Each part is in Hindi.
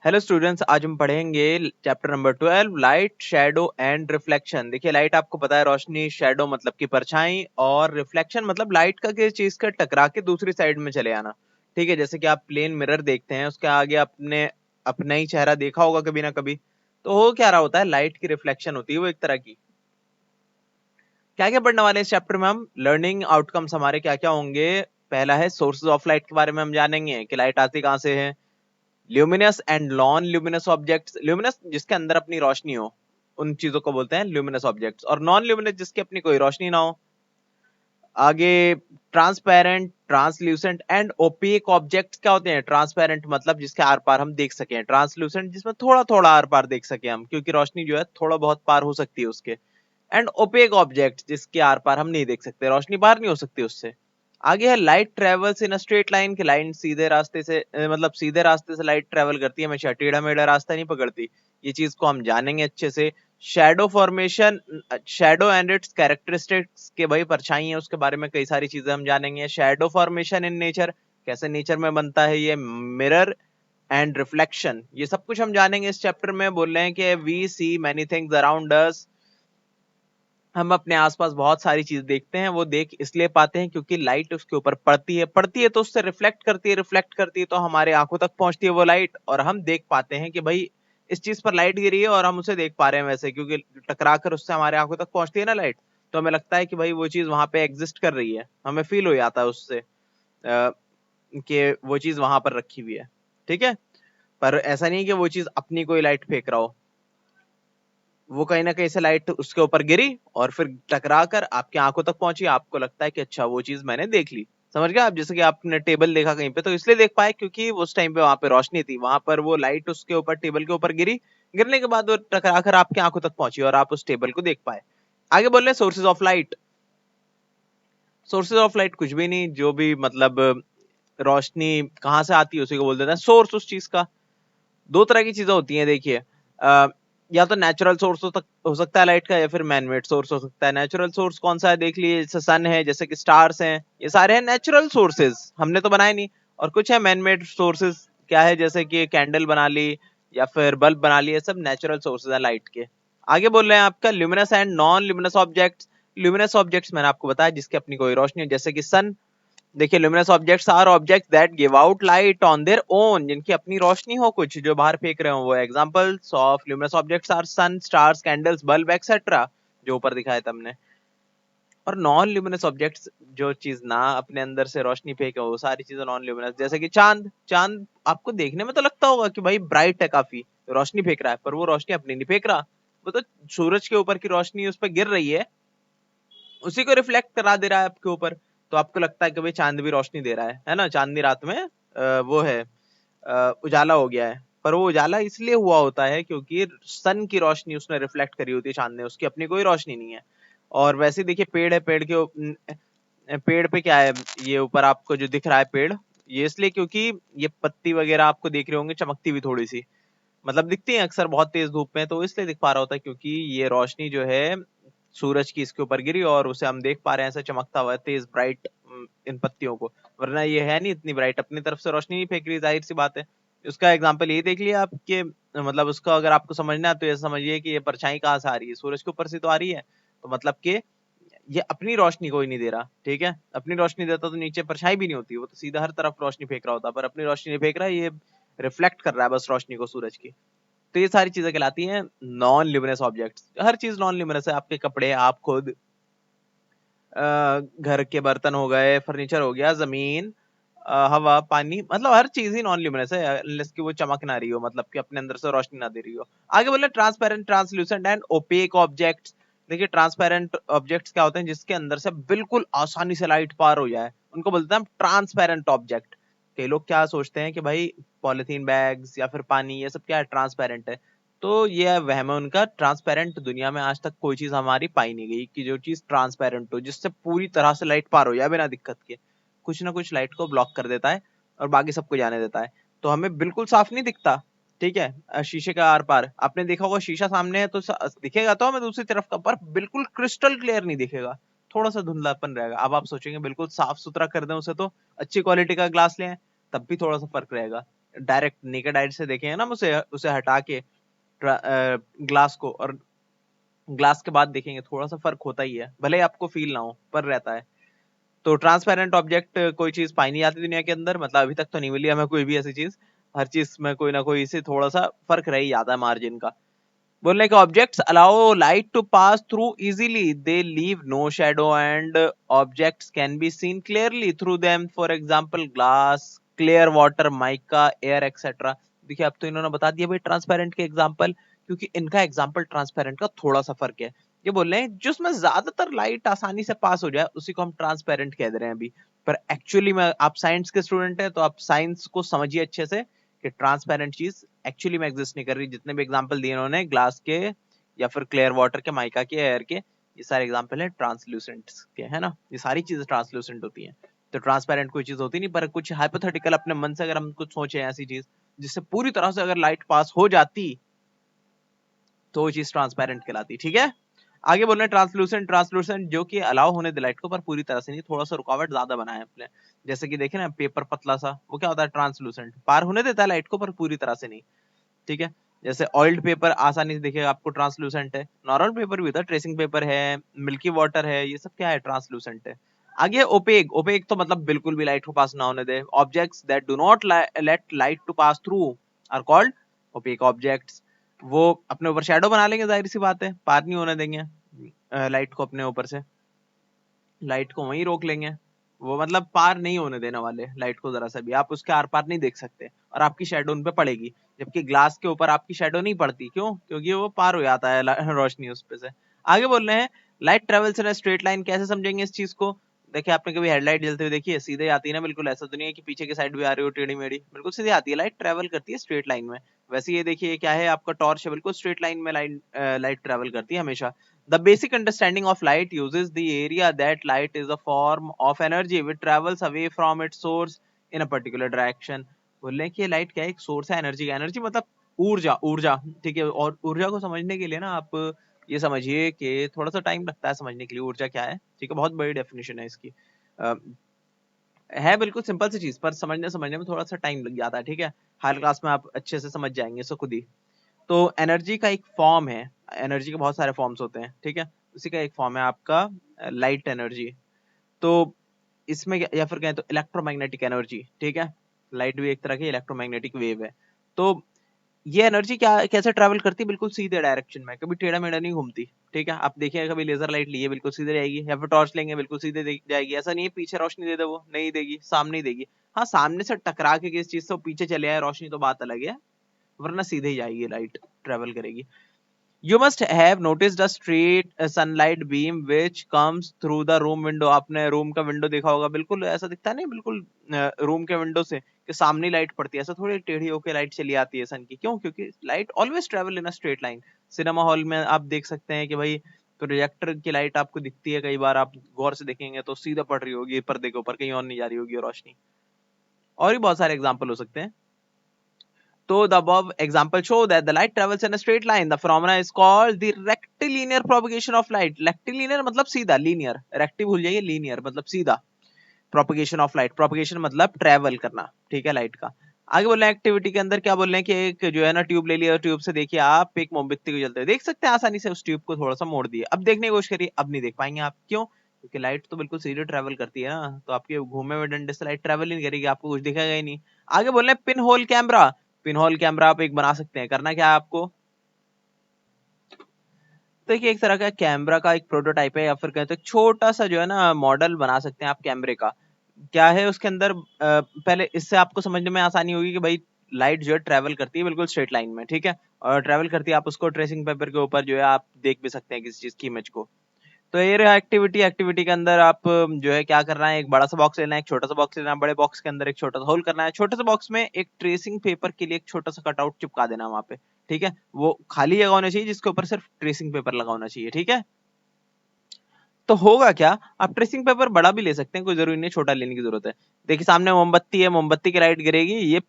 हेलो स्टूडेंट्स, आज हम पढ़ेंगे chapter number 12 light shadow and reflection. देखिए, लाइट आपको पता है रोशनी, शैडो मतलब कि परछाई, और रिफ्लेक्शन मतलब लाइट का किसी चीज का टकरा के दूसरी साइड में चले आना। ठीक है, जैसे कि आप प्लेन मिरर देखते हैं, उसके आगे आपने अपना ही चेहरा देखा होगा कभी ना कभी। तो हो क्या रहा होता है, लाइट की रिफ्लेक्शन होती है वो एक तरह की। क्या क्या पढ़ने वाले हैं इस चैप्टर में हम? लर्निंग आउटकम्स हमारे क्या क्या होंगे? पहला है सोर्सेज ऑफ लाइट के बारे में हम जानेंगे कि लाइट आती कहाँ से है। Luminous and non luminous objects, luminous जिसके अंदर अपनी रोशनी हो उन चीजों को बोलते हैं ल्यूमिनस ऑब्जेक्ट्स, और नॉन ल्यूमिनस जिसकी अपनी कोई रोशनी ना हो। आगे transparent, translucent and opaque objects क्या होते हैं? ट्रांसपेरेंट मतलब जिसके आर पार हम देख सकें, ट्रांसल्यूसेंट जिसमें थोड़ा थोड़ा आर पार देख सके हम, क्योंकि रोशनी जो है थोड़ा बहुत पार हो सकती है उसके। एंड ओपेक ऑब्जेक्ट जिसके आर पार हम नहीं देख सकते, रोशनी पार नहीं हो सकती उससे। आगे है light travels in a straight line, की लाइन सीधे रास्ते से मतलब सीधे रास्ते से लाइट ट्रेवल करती है, हमेशा टेढ़ा मेढ़ा रास्ता नहीं पकड़ती। ये चीज को हम जानेंगे अच्छे से। Shadow formation, shadow and it's characteristics, के भाई परछाई है उसके बारे में कई सारी चीजें हम जानेंगे। शैडो फॉर्मेशन इन नेचर, कैसे नेचर में बनता है ये। मिरर एंड रिफ्लेक्शन, ये सब कुछ हम जानेंगे इस चैप्टर में। बोल रहे हैं कि we see many things around us, हम अपने आसपास बहुत सारी चीज देखते हैं, वो देख इसलिए पाते हैं क्योंकि लाइट उसके ऊपर पड़ती है तो उससे रिफ्लेक्ट करती है, रिफ्लेक्ट करती है तो हमारे आंखों तक पहुंचती है वो लाइट, और हम देख पाते हैं कि भाई इस चीज पर लाइट गिरी है और हम उसे देख पा रहे हैं वैसे, क्योंकि टकरा कर उससे हमारे आंखों तक पहुंचती है ना लाइट। तो हमें लगता है कि भाई वो चीज वहां पे एग्जिस्ट कर रही है, हमें फील हो जाता है उससे कि वो चीज वहां पर रखी हुई है। ठीक है, पर ऐसा नहीं है कि वो चीज अपनी कोई लाइट फेंक रहा हो, वो कहीं ना कहीं से लाइट उसके ऊपर गिरी और फिर टकरा कर आपकी आंखों तक पहुंची, आपको लगता है कि अच्छा वो चीज मैंने देख ली। समझ गए आप? जैसे कि आपने टेबल देखा कहीं पे, तो इसलिए देख पाए क्योंकि उस टाइम पे वहां पे रोशनी थी, वहां पर वो लाइट उसके ऊपर, टेबल के ऊपर गिरी, गिरने के बाद वो टकरा कर आपकी आंखों तक पहुंची और आप उस टेबल को देख पाए। आगे बोल रहे हैं sources of light. Sources of light कुछ भी नहीं, जो भी मतलब रोशनी कहाँ से आती है उसी को बोल देते हैं सोर्स उस चीज का। दो तरह की चीजें होती हैं, देखिए। या तो नेचुरल सोर्स हो सकता है लाइट का, या फिर मैनमेड सोर्स हो सकता है। नेचुरल सोर्स कौन सा है देख लीजिए, जैसे सन है, जैसे कि स्टार्स हैं, ये सारे हैं नेचुरल सोर्सेज, हमने तो बनाए नहीं। और कुछ है मैनमेड सोर्सेज, क्या है, जैसे कि कैंडल बना ली या फिर बल्ब बना ली, ये सब नेचुरल सोर्सेज है लाइट के। आगे बोल रहे हैं आपका luminous and non luminous objects. Luminous objects मैंने आपको बताया जिसकी अपनी कोई रोशनी है, जैसे कि सन। देखिए, luminous objects are objects that give out light on their own, जिनकी अपनी रोशनी हो, कुछ जो बाहर फेंक रहे हो वो। Examples of luminous objects are sun, stars, candles, bulb etcetera, जो ऊपर दिखाया था हमने। और नॉन ल्यूमिनस ऑब्जेक्ट्स, जो चीज ना अपने अंदर से रोशनी फेंके, वो सारी चीजें नॉन ल्यूमिनस, जैसे कि चांद। चांद आपको देखने में तो लगता होगा कि भाई ब्राइट है, काफी रोशनी फेंक रहा है, पर वो रोशनी अपनी नहीं फेंक रहा, वो तो सूरज के ऊपर की रोशनी उस पर गिर रही है, उसी को रिफ्लेक्ट करा दे रहा है आपके ऊपर। तो आपको लगता है कि भाई चांद भी रोशनी दे रहा है ना, चांदनी रात में वो है, उजाला हो गया है। पर वो उजाला इसलिए हुआ होता है क्योंकि सन की रोशनी उसने रिफ्लेक्ट करी होती है चांद ने, उसकी अपनी कोई रोशनी नहीं है। और वैसे देखिए, पेड़ है, पेड़ पे क्या है, ये ऊपर आपको जो दिख रहा है पेड़, ये इसलिए क्योंकि ये पत्ती वगैरह आपको देख रहे होंगे चमकती हुई थोड़ी सी, मतलब दिखती है अक्सर बहुत तेज धूप में, तो इसलिए दिख पा रहा होता है क्योंकि ये रोशनी जो है सूरज की इसके ऊपर गिरी और उसे हम देख पा रहे हैं ऐसा चमकता हुआ तेज ब्राइट इन पत्तियों को। वरना ये है नहीं इतनी ब्राइट, अपनी तरफ से रोशनी नहीं फेंक रही, जाहिर सी बात है। उसका एग्जाम्पल ये देख लिया आपके, मतलब उसका अगर आपको समझना है तो ये समझिए कि ये परछाई कहाँ से आ रही है, सूरज के ऊपर से तो आ रही है, तो मतलब कि ये अपनी रोशनी कोई नहीं दे रहा। ठीक है, अपनी रोशनी देता तो नीचे परछाई भी नहीं होती, वो तो सीधा हर तरफ रोशनी फेंक रहा होता, पर अपनी रोशनी नहीं फेंक रहा है, ये रिफ्लेक्ट कर रहा है बस रोशनी को सूरज की। तो ये सारी चीजें कहलाती हैं नॉन ल्यूमिनस ऑब्जेक्ट्स। हर चीज नॉन ल्यूमिनस है, आपके कपड़े, आप खुद, घर के बर्तन हो गए, फर्नीचर हो गया, जमीन, हवा, पानी, मतलब हर चीज ही नॉन ल्यूमिनस है अनलेस कि वो चमक ना रही हो, मतलब कि अपने अंदर से रोशनी ना दे रही हो। आगे बोले transparent, translucent and opaque objects. देखिए, ट्रांसपेरेंट ऑब्जेक्ट्स क्या होते हैं, जिसके अंदर से बिल्कुल आसानी से लाइट पार हो जाए, उनको बोलते हैं हम ट्रांसपेरेंट ऑब्जेक्ट। कई लोग क्या सोचते हैं कि भाई पॉलिथीन बैग्स या फिर पानी, ये सब क्या है, ट्रांसपेरेंट है। तो ये वहम है उनका। ट्रांसपेरेंट दुनिया में आज तक कोई चीज हमारी पाई नहीं गई कि जो चीज ट्रांसपेरेंट हो, जिससे पूरी तरह से लाइट पार हो जाए बिना दिक्कत के। कुछ ना कुछ लाइट को ब्लॉक कर देता है और बाकी सबको जाने देता है, तो हमें बिल्कुल साफ नहीं दिखता। ठीक है, शीशे का आर पार आपने देखा होगा, शीशा सामने है तो दिखेगा तो हमें दूसरी तरफ का, पर बिल्कुल क्रिस्टल क्लियर नहीं दिखेगा, थोड़ा सा धुंधलापन रहेगा। अब आप सोचेंगे बिल्कुल साफ सुथरा कर दें उसे, तो अच्छी क्वालिटी का ग्लास लें, तब भी थोड़ा सा फर्क रहेगा। डायरेक्ट नेकेड आई से देखेंगे ना उसे उसे हटा के ग्लास को, और ग्लास के बाद देखेंगे, थोड़ा सा फर्क होता ही है, भले ही आपको फील ना हो पर रहता है। तो ट्रांसपेरेंट ऑब्जेक्ट कोई चीज पाई नहीं जाती दुनिया के अंदर, मतलब अभी तक तो नहीं मिली हमें कोई भी ऐसी चीज। हर चीज में कोई ना कोई से थोड़ा सा फर्क रह ही जाता है मार्जिन का। बोलने के objects allow light to pass through easily, they leave no shadow and objects can be seen clearly through them, for example glass, clear water, mica, air etcetera. देखिए अब तो इन्होंने बता दिया भाई ट्रांसपेरेंट के एग्जांपल, क्योंकि इनका एग्जांपल ट्रांसपेरेंट का थोड़ा सा फर्क है। ये बोल रहे हैं जिसमें ज्यादातर लाइट आसानी से पास हो जाए उसी को हम ट्रांसपेरेंट कह रहे हैं अभी। पर एक्चुअली में आप साइंस के स्टूडेंट हैं तो आप साइंस को समझिए अच्छे से कि ट्रांसपेरेंट चीज एक्चुअली में एग्जिस्ट नहीं कर रही। जितने भी एग्जांपल दिए उन्होंने ग्लास के या फिर क्लियर वाटर के, माइका के, एयर के, ये सारे एग्जांपल है ट्रांसल्यूसेंट के, है ना। ये सारी चीजें ट्रांसल्यूसेंट होती हैं। तो ट्रांसपेरेंट कोई चीज होती नहीं, पर कुछ हाइपोथेटिकल अपने मन से अगर हम कुछ सोचे ऐसी चीज जिससे पूरी तरह से अगर लाइट पास हो जाती तो वो चीज ट्रांसपेरेंट कहलाती। ठीक है, आगे बोल रहे हैं ट्रांसलूसेंट। ट्रांसलूसेंट जो कि अलाउ होने दे लाइट को पर पूरी तरह से नहीं, थोड़ा सा रुकावट ज्यादा बनाए अपने। जैसे कि देखे ना पेपर पतला सा, वो क्या होता है ट्रांसलूसेंट, पार होने देता है लाइट को पर पूरी तरह से नहीं। ठीक है, जैसे ऑयल्ड पेपर आसानी से दिखेगा आपको, ट्रांसलूसेंट है। नॉर्मल पेपर भी होता है, ट्रेसिंग पेपर है, मिल्की वाटर है, ये सब क्या है ट्रांसलूसेंट है। आगे ओपेक। ओपेक तो मतलब बिल्कुल भी लाइट को पास ना होने दे। Objects that do not let light to pass through are called opaque objects. वो अपने ऊपर शैडो बना लेंगे, जाहिर सी बात है, पार नहीं होने देंगे लाइट को अपने ऊपर से, लाइट को वहीं रोक लेंगे। वो मतलब पार नहीं होने देने वाले लाइट को जरा सा भी, आप उसके आर पार नहीं देख सकते और आपकी शैडो उन पे पड़ेगी। जबकि ग्लास के ऊपर आपकी शैडो नहीं पड़ती, क्यों? क्योंकि वो पार हो जाता है रोशनी उस पे से। आगे बोल रहे हैं light travels in straight line. कैसे समझेंगे इस चीज को? देखिए आपने कभी हेडलाइट जलते हुए देखी है? सीधे आती है ना, बिल्कुल ऐसा तो नहीं है कि पीछे की साइड भी आ रही हो टेढ़ी मेढ़ी, बिल्कुल सीधे आती है, लाइट ट्रेवल करती है स्ट्रेट लाइन में। वैसे ये देखिए क्या है, आपका टॉर्च है, बिल्कुल स्ट्रेट लाइन में लाइट ट्रेवल करती है हमेशा। The basic understanding of light uses the area that light is a form of energy which travels away from its source in a particular direction। बोल रहे हैं कि लाइट क्या है, एक सोर्स है एनर्जी का। एनर्जी मतलब ऊर्जा, ऊर्जा। ठीक है, और ऊर्जा को समझने के लिए ना आप ये समझिए कि थोड़ा सा टाइम लगता है समझने के लिए ऊर्जा क्या है। ठीक है, बहुत बड़ी डेफिनेशन है इसकी। है बिल्कुल सिंपल सी चीज, पर समझने समझने में थोड़ा सा टाइम लग जाता है। ठीक है, हायर क्लास में आप अच्छे से समझ जाएंगे इसको खुद ही। तो एनर्जी का एक फॉर्म है, एनर्जी के बहुत सारे फॉर्म्स होते हैं। ठीक है, उसी का एक फॉर्म है आपका लाइट एनर्जी। तो इसमें या फिर कहें तो इलेक्ट्रोमैग्नेटिक एनर्जी। ठीक है, लाइट भी एक तरह की इलेक्ट्रोमैग्नेटिक वेव है। तो ये एनर्जी क्या कैसे ट्रैवल करती है? बिल्कुल सीधे डायरेक्शन में, कभी टेढ़ा मेढ़ा नहीं घूमती। ठीक है, आप देखिए कभी लेजर लाइट लिए बिल्कुल सीधे जाएगी, या फिर टॉर्च लेंगे बिल्कुल सीधे जाएगी। ऐसा नहीं है पीछे रोशनी दे दे, वो नहीं देगी, सामने ही देगी। हाँ, सामने से टकरा के किसी चीज से पीछे चले आए रोशनी तो बात अलग है, वरना सीधे ही जाएगी लाइट, ट्रेवल करेगी। You must have noticed a straight sunlight beam which comes through the room window। आपने रूम का विंडो देखा होगा, बिल्कुल ऐसा दिखता है नहीं, बिल्कुल रूम के विंडो से कि सामने लाइट पड़ती है, ऐसा थोड़ी टेढ़ी होकर लाइट चली आती है सन की। क्यों? क्योंकि light always travel in a straight line. Cinema hall में आप देख सकते हैं कि भाई प्रोजेक्टर की लाइट आपको दिखती है, कई बार आप गौर से देखेंगे तो सीधा पड़ रही होगी पर्दे के ऊपर, कहीं और नहीं जा रही होगी रोशनी। और भी बहुत सारे एग्जाम्पल हो सकते हैं। So the above example show that the light travels in a straight line. The phenomena is called the rectilinear propagation of light। rectilinear मतलब सीधा, linear, recti भूल जाइए, linear मतलब सीधा। propagation of light, propagation मतलब travel करना। ठीक है, लाइट का। आगे बोल रहे हैं एक्टिविटी के अंदर क्या बोल रहे हैं कि एक जो है ना ट्यूब ले लिया, ट्यूब से देखिए आप एक मोमबत्ती को जलते हुए देख सकते हैं आसानी से। उस ट्यूब को थोड़ा सा मोड़ दिए, अब देखने की कोशिश करिए, अब नहीं देख पाएंगे आप। क्यों? क्योंकि लाइट तो बिल्कुल सीधे ट्रेवल करती है ना, तो आपके घूमे हुए डंडे से लाइट ट्रेवल ही नहीं करेगी, आपको कुछ दिखेगा ही नहीं। आगे बोल रहे हैं pin hole camera. Pin hole camera आप एक बना सकते हैं। करना क्या है आपको? देखिए एक तरह का कैमरा का एक प्रोटोटाइप है, या फिर कहते हैं छोटा सा जो है ना मॉडल बना सकते हैं आप कैमरे का। क्या है उसके अंदर, पहले इससे आपको समझने में आसानी होगी कि भाई लाइट जो है ट्रेवल करती है बिल्कुल स्ट्रेट लाइन में। ठीक है, और ट्रेवल करती है, आप उसको ट्रेसिंग पेपर के ऊपर जो है आप देख भी सकते हैं किसी चीज की इमेज को। तो ये रहा एक्टिविटी। एक्टिविटी के अंदर आप जो है क्या करना है, एक बड़ा सा बॉक्स लेना है, एक छोटा सा बॉक्स लेना है। बड़े बॉक्स के अंदर एक छोटा सा होल करना है, छोटे से बॉक्स में एक ट्रेसिंग पेपर के लिए एक छोटा सा कटआउट चिपका देना वहां पे। ठीक है, वो खाली जगह होना चाहिए जिसके ऊपर सिर्फ ट्रेसिंग पेपर लगा होना चाहिए। ठीक है, तो होगा क्या, आप ट्रेसिंग पेपर बड़ा भी ले सकते हैं, कोई जरूरी नहीं छोटा लेने की जरूरत है। देखिए सामने मोमबत्ती है, मोमबत्ती की लाइट गिरेगी ये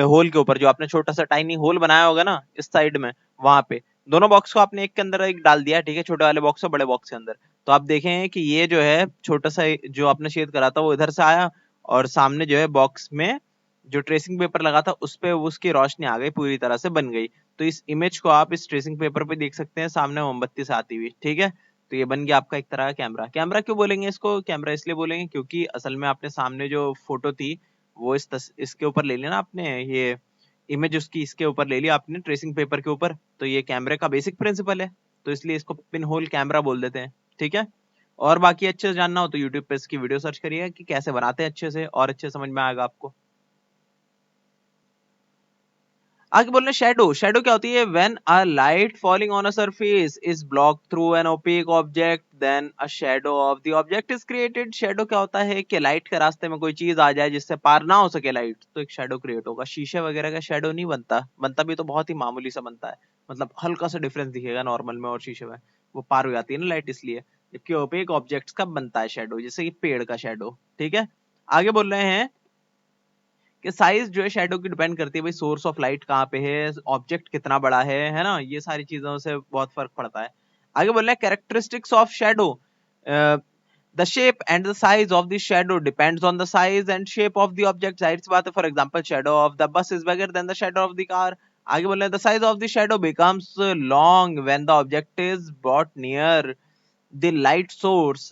होल के ऊपर, जो आपने छोटा सा टाइनी होल बनाया होगा ना इस साइड में, वहां पे। दोनों बॉक्स को आपने एक के अंदर एक डाल दिया। ठीक है, छोटे वाले बॉक्स और बड़े बॉक्स के अंदर। तो आप देखें कि ये जो है छोटा सा जो आपने छेद करा था वो इधर से आया, और सामने जो है बॉक्स में जो ट्रेसिंग पेपर लगा था उस पे उसकी रोशनी आ गई, पूरी तरह से बन गई। तो इस इमेज को आप इस ट्रेसिंग पेपर पे देख सकते हैं, सामने मोमबत्ती से आती हुई, ठीक है। तो ये बन गया आपका एक तरह का कैमरा। कैमरा क्यों बोलेंगे इसको? कैमरा इसलिए बोलेंगे क्योंकि असल में आपने सामने जो फोटो थी वो इसके ऊपर ले लिया ना आपने, ये इमेज उसकी इसके ऊपर ले लिया आपने ट्रेसिंग पेपर के ऊपर, तो ये कैमरे का बेसिक प्रिंसिपल है, तो इसलिए इसको पिन होल कैमरा बोल देते हैं, ठीक है। और बाकी अच्छे से जानना हो तो यूट्यूब पे इसकी वीडियो सर्च करिए कि कैसे बनाते हैं अच्छे से, और अच्छे समझ में आएगा आपको। आगे बोल रहे शैडो। शैडो क्या होती है? When a light falling on a surface is blocked through an opaque object then a shadow of the object is created. Shadow क्या होता है कि लाइट के रास्ते में कोई चीज आ जाए जिससे पार ना हो सके लाइट, तो एक शैडो क्रिएट होगा। शीशे वगैरह का शैडो नहीं बनता, बनता भी तो बहुत ही मामूली सा बनता है, मतलब हल्का सा डिफरेंस दिखेगा नॉर्मल में और शीशे में, वो पार हो जाती है ना लाइट इसलिए। जबकि ओपेक ऑब्जेक्ट्स का बनता है शैडो, जैसे कि पेड़ का शैडो, ठीक है। आगे बोल रहे हैं कि साइज जो है शैडो की डिपेंड करती है भाई सोर्स ऑफ लाइट कहाँ पे है, ऑब्जेक्ट कितना बड़ा है ना, ये सारी चीजों से बहुत फर्क पड़ता है। आगे बोल रहे हैं characteristics of shadow. The shape and the size of the shadow depends on the size and shape of the object. जाहिर सी बात है, for example shadow of the bus is bigger than the shadow of the car. आगे बोल रहे हैं the size of the shadow becomes long when the object is brought near the light source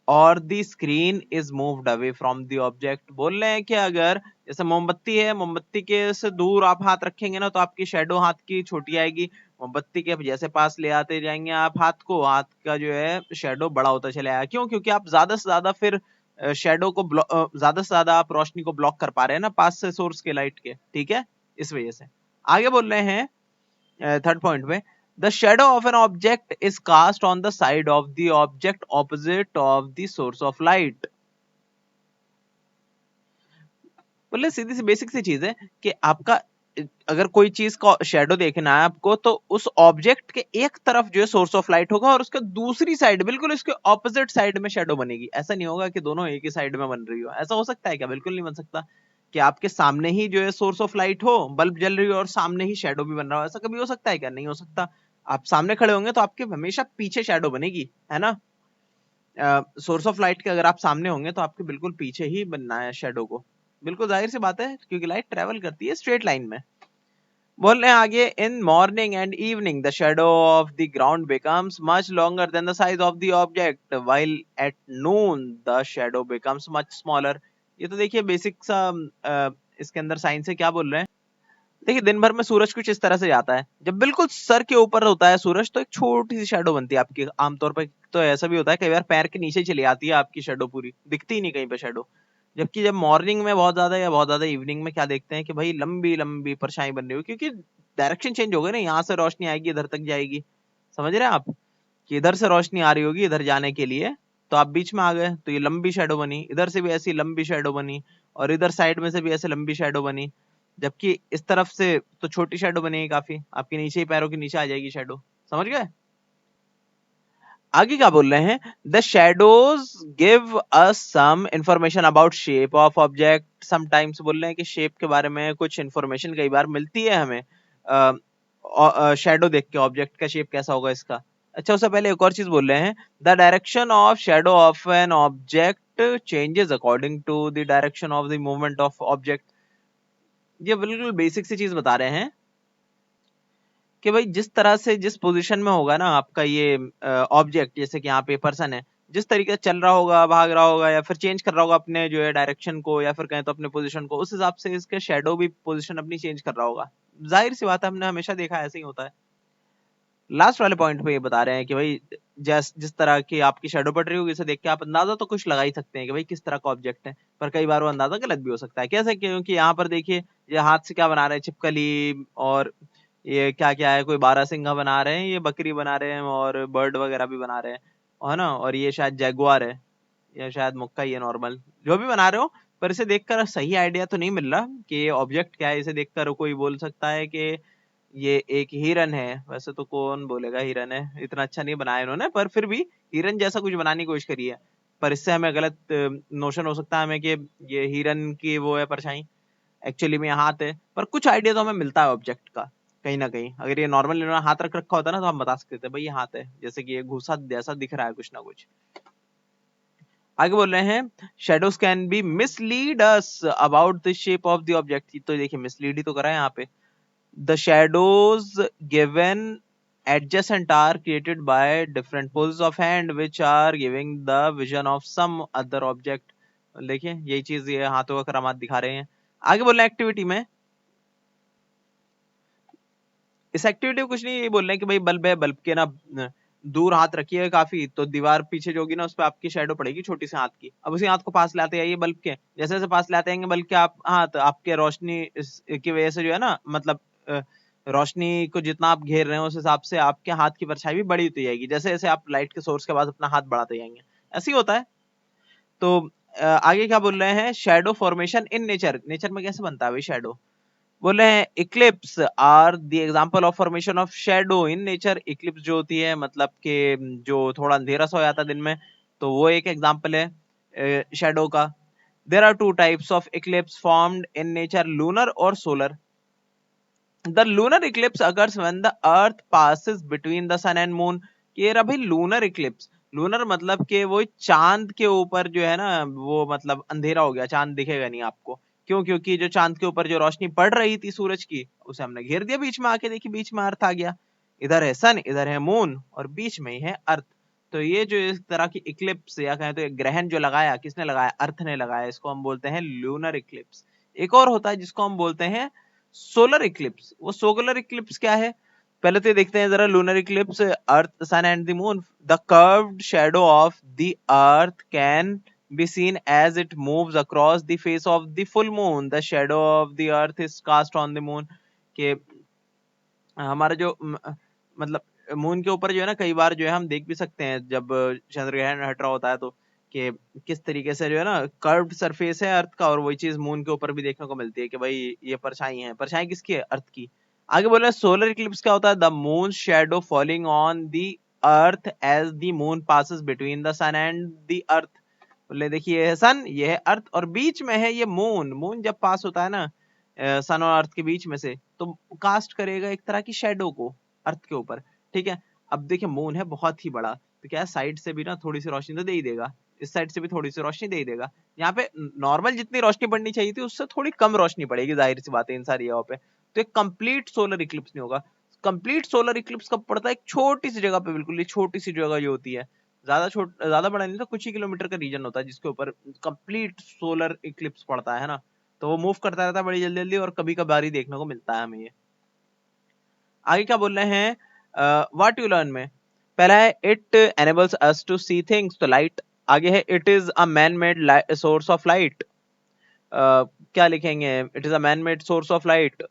और the screen is moved away from the object. बोल रहे हैं कि अगर जैसे मोमबत्ती है, मोमबत्ती के से दूर आप हाथ रखेंगे ना तो आपकी शेडो हाथ की छोटी आएगी। मोमबत्ती के जैसे पास ले आते जाएंगे आप हाथ को, हाथ का जो है शेडो बड़ा होता चला आएगा। क्यों? क्योंकि आप ज्यादा से ज्यादा फिर शेडो को ज्यादा से ज्यादा आप रोशनी को ब्लॉक कर पा रहे हैं ना पास से सोर्स के लाइट के, ठीक है, इस वजह से। आगे बोल रहे हैं थर्ड पॉइंट में, the shadow of an object is cast on the side of the object opposite of the source of light। बोले सीधी सी बेसिक सी चीज है कि आपका अगर कोई चीज का शेडो देखना है आपको तो उस ऑब्जेक्ट के एक तरफ जो है सोर्स ऑफ लाइट होगा और उसके दूसरी साइड बिल्कुल इसके ऑपोजिट साइड में शेडो बनेगी। ऐसा नहीं होगा कि दोनों एक ही साइड में बन रही हो, ऐसा हो सकता है क्या? बिल्कुल नहीं बन सकता। कि आपके सामने ही जो है सोर्स ऑफ लाइट हो, बल्ब जल रही हो और सामने ही शेडो भी बन रहा हो, ऐसा कभी हो सकता है क्या? नहीं हो सकता। आप सामने खड़े होंगे तो आपके हमेशा पीछे शेडो बनेगी, है ना। सोर्स ऑफ लाइट के अगर आप सामने होंगे तो आपके बिल्कुल पीछे ही बनना है शेडो को, बिल्कुल जाहिर सी बात है क्योंकि लाइट ट्रेवल करती है स्ट्रेट लाइन में। बोल रहे हैं आगे, in morning and evening the shadow of the ground becomes much longer than the size of the object while at noon the shadow becomes much smaller. ये तो देखिए बेसिक सा इसके अंदर साइंस है। क्या बोल रहे हैं? देखिए दिन भर में सूरज कुछ इस तरह से जाता है, जब बिल्कुल सर के ऊपर होता है सूरज तो एक छोटी सी शेडो बनती है आपकी आमतौर पर। तो ऐसा भी होता है कई बार पैर के नीचे चली आती है आपकी शेडो, पूरी दिखती ही नहीं कहीं पे शेडो। जबकि जब मॉर्निंग में बहुत ज्यादा या बहुत ज्यादा इवनिंग में क्या देखते हैं कि भाई लंबी लंबी परछाई बन रही हो, क्योंकि डायरेक्शन चेंज हो गई ना, यहाँ से रोशनी आएगी इधर तक जाएगी। समझ रहे हैं आप कि इधर से रोशनी आ रही होगी इधर जाने के लिए, तो आप बीच में आ गए तो ये लंबी शेडो बनी, इधर से भी ऐसी लंबी शेडो बनी और इधर साइड में से भी ऐसे लंबी शेडो बनी। जबकि इस तरफ से तो छोटी शेडो बनेगी काफी, आपके नीचे ही पैरों के नीचे आ जाएगी शेडो। समझ गए? आगे क्या बोल रहे हैं, the shadows give us some information about shape of object. Sometimes बोल रहे हैं कि शेप के बारे में कुछ इंफॉर्मेशन कई बार मिलती है हमें शेडो देख के, ऑब्जेक्ट का शेप कैसा होगा इसका। अच्छा, उससे पहले एक और चीज बोल रहे हैं, the direction of shadow of an object changes according to the direction of the movement of object. ये बिल्कुल बेसिक सी चीज बता रहे हैं कि भाई जिस तरह से जिस पोजीशन में होगा ना आपका ये ऑब्जेक्ट, जैसे कि यहाँ पे पर्सन है, जिस तरीके से चल रहा होगा, भाग रहा होगा या फिर चेंज कर रहा होगा अपने जो है डायरेक्शन को, या फिर कहें तो अपने पोजीशन को, उस हिसाब से इसके शेडो भी पोजीशन अपनी चेंज कर रहा होगा। जाहिर सी बात है, हमने हमेशा देखा है ऐसे ही होता है। लास्ट वाले पॉइंट पे ये बता रहे हैं कि भाई जिस तरह की आपकी शेडो पड़ रही होगी इसे देख के आप अंदाजा तो कुछ लगा ही सकते हैं कि भाई किस तरह का ऑब्जेक्ट है, पर कई बार वो अंदाजा गलत भी हो सकता है। कैसे? क्योंकि यहाँ पर देखिए ये हाथ से क्या बना रहे हैं, छिपकली, और ये क्या क्या है, कोई बारहसिंगा बना रहे हैं, ये बकरी बना रहे हैं और बर्ड वगैरह भी बना रहे हैं, है ना। और ये शायद जैगुआर है या शायद मुक्का ही है, नॉर्मल जो भी बना रहे हो। पर इसे देखकर सही आइडिया तो नहीं मिल रहा कि ये ऑब्जेक्ट क्या है। इसे देखकर कोई बोल सकता है कि ये एक हिरन है, वैसे तो कौन बोलेगा हिरन है, इतना अच्छा नहीं बनाया इन्होंने, पर फिर भी हिरन जैसा कुछ बनाने की कोशिश करी है। पर इससे हमें गलत नोशन हो सकता है हमें कि ये हिरन की वो है परछाई, एक्चुअली में हाथ है। पर कुछ आइडिया तो हमें मिलता है ऑब्जेक्ट का कहीं ना कहीं। अगर ये नॉर्मल इन्होंने हाथ रख रखा होता ना तो हम बता सकते थे भाई ये हाथ है, जैसे कि ये घूसा जैसा दिख रहा है कुछ ना कुछ। आगे बोल रहे हैं shadows can be mislead us about the shape of the object. तो देखिए मिसलीड ही तो करा है यहाँ पे। The shadows given adjacent are created by different pulls of hand which are giving the vision of some other object। देखिए यही चीज ये हाथों का करामात दिखा रहे हैं। आगे बोल रहे हैं एक्टिविटी में, इस एक्टिविटी में कुछ नहीं, ये बोल रहे हैं कि भाई बल्ब है, बल्ब के ना दूर हाथ रखिए काफी, तो दीवार पीछे जो होगी ना उस पर आपकी शेडो पड़ेगी छोटी सी हाथ की। अब उसी हाथ को पास लाते आइए बल्ब के, जैसे जैसे पास लाते आएंगे बल्ब के आप हाथ, आपके रोशनी की वजह से जो है ना, मतलब रोशनी को जितना आप घेर रहे हैं उस हिसाब से आपके हाथ की परछाई भी बड़ी होती जाएगी, जैसे जैसे आप लाइट के सोर्स के पास अपना हाथ बढ़ाते जाएंगे, ऐसे ही होता है। तो आगे क्या बोल रहे हैं, shadow formation in nature, nature में कैसे बनता है भाई शेडो। बोल रहे हैं eclipse are the example of formation of shadow in nature. Eclipse जो होती है मतलब कि जो थोड़ा अंधेरा सा हो जाता है दिन में, तो वो एक एग्जांपल है शेडो का। There are two types of eclipse formed in nature, lunar और solar. The lunar eclipse occurs when the earth passes between the sun and moon. ये रहा भाई लूनर इक्लिप्स। लूनर मतलब कि वो चांद के ऊपर जो है ना, वो मतलब अंधेरा हो गया, चांद दिखेगा नहीं आपको। क्यों? क्योंकि जो चांद के ऊपर जो रोशनी पड़ रही थी सूरज की, उसे हमने घेर दिया बीच में आके, देखिए बीच में अर्थ आ गया। इधर है सन, इधर है मून, और बीच में ही है अर्थ। तो ये जो इस तरह की इक्लिप्स या कहें तो एक ग्रहण जो लगाया, किसने लगाया? अर्थ ने लगाया। इसको हम बोलते हैं लूनर इक्लिप्स। एक और होता है जिसको हम बोलते हैं सोलर इक्लिप्स। वो सोलर इक्लिप्स क्या है, पहले तो देखते हैं जरा। Lunar eclipse, earth sun and the moon, the curved shadow of the earth can be seen as it moves across the face of the full moon, the shadow of the earth is cast on the moon. के हमारा जो मतलब मून के ऊपर जो है ना, कई बार जो है हम देख भी सकते हैं जब चंद्र ग्रहण हट रहा होता है, तो कि किस तरीके से जो है ना कर्व्ड सरफेस है अर्थ का, और वही चीज मून के ऊपर भी देखने को मिलती है कि भाई ये परछाई है। परछाई किसकी है? अर्थ की। आगे बोल रहे हैं सोलर इक्लिप्स क्या होता है, the moon shadow falling on the earth as the moon passes between the sun and the earth. बोले देखिए ये है सन, ये है अर्थ, और बीच में है ये मून। मून जब पास होता है ना सन और अर्थ के बीच में से, तो कास्ट करेगा एक तरह की शेडो को अर्थ के ऊपर। ठीक है, अब देखिए मून है बहुत ही बड़ा, तो क्या साइड से भी ना थोड़ी सी रोशनी तो दे ही देगा, इस साइड से भी थोड़ी सी रोशनी दे ही देगा। यहाँ पे नॉर्मल जितनी रोशनी पड़नी चाहिए थी उससे थोड़ी कम रोशनी पड़ेगी, जाहिर सी बात है इन सारी जगहों पे। तो एक कंप्लीट सोलर इक्लिप्स नहीं होगा। कंप्लीट सोलर इक्लिप्स कब पड़ता है? एक छोटी सी जगह पे, बिल्कुल छोटी सी जगह जो होती है, ज्यादा बड़ा नहीं, तो कुछ ही किलोमीटर का रीजन होता है जिसके ऊपर कंप्लीट सोलर इक्लिप्स पड़ता है ना। तो वो मूव करता रहता है बड़ी जल्दी जल्दी, और कभी कभार ही देखने को मिलता है हमें ये। आगे क्या बोल रहे हैं, व्हाट यू लर्न में, पहला है it enables us to see things, तो लाइट। आगे है it is a man made source of light. क्या लिखेंगे? It is a man made source of light.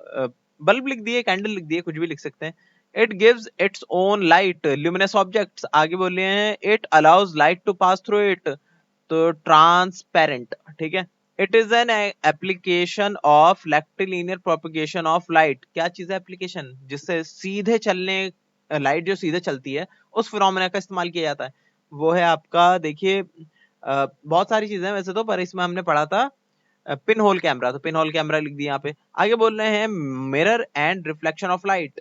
Bulb लिख दिए, कैंडल लिख दिए, कुछ भी लिख सकते हैं। It gives its own light, luminous objects. आगे बोल रहे हैं it allows light to pass through it, तो ट्रांसपेरेंट। ठीक है। It is an application of rectilinear propagation of light. क्या चीज है एप्लीकेशन? जिससे सीधे चलने, लाइट जो सीधे चलती है उस फिनोमेना का इस्तेमाल किया जाता है। वो है आपका, देखिए बहुत सारी चीजें वैसे तो, पर इसमें हमने पढ़ा था पिन होल कैमरा, तो पिन होल कैमरा लिख दिया यहाँ पे। आगे बोल रहे हैं mirror and reflection of light.